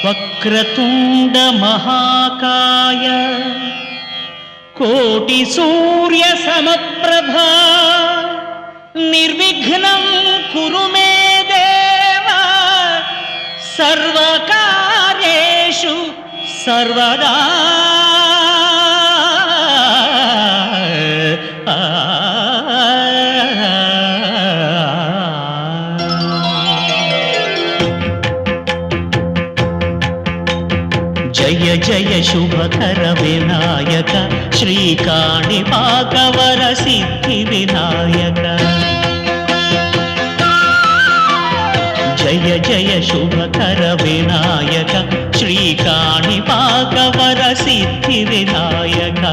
వక్రతుండ మహాకాయ కోటి సూర్య సమప్రభా నిర్విఘ్నం కురు మే దేవ సర్వకార్యేషు సర్వదా. జయ జయ శుభకర వినాయక శ్రీకాణిపాకవర సిద్ధి వినాయక. జయ జయ శుభకర వినాయక శ్రీకాణిపాకవర సిద్ధి వినాయక.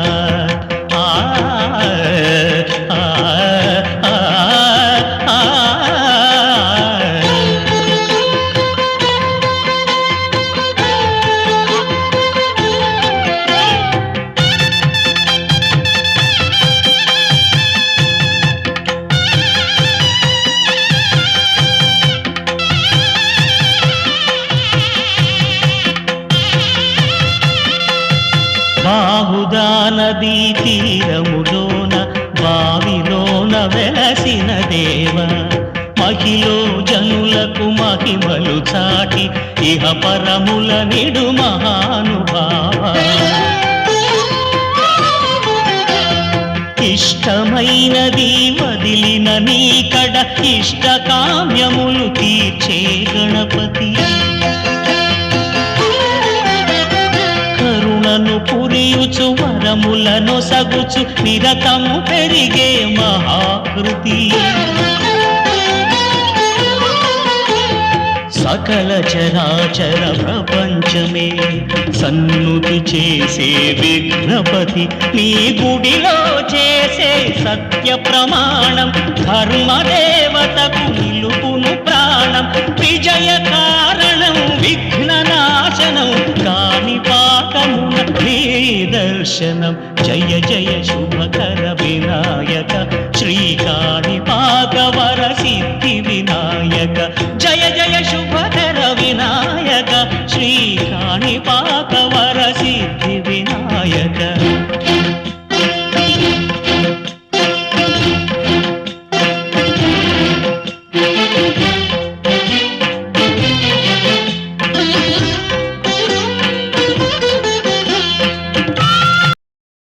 బాహుదా నదీ తీరములోన బావిలోన వెలసిన దేవ మహిలో జనులకు మహిమలు చాటి ఇహ పరముల నిడు మహానుభావ. ఇష్టమైనది వదిలిన నీకడ ఇష్ట కామ్యములు తీర్చే గణపతి. కరుణను పురియుచు వరములను సగుచు నిరతము పెరిగే మహాకృతి. సకల చరాచర ప్రపంచమే సన్నుతి చేసే విఘ్నపతి. నీ గుడిలో చేసే సత్య ప్రమాణం ధర్మదేవతకు నిలుపును ప్రాణం. విజయ కారణం విఘ్న నాశనం కాణిపాకమున నీ దర్శనం. జయ జయ శుభకర వినాయక శ్రీకాణిపాకవర సిద్ధి వినాయక. జయ జయ శుభకర వినాయక శ్రీకాణిపాకవర సిద్ధి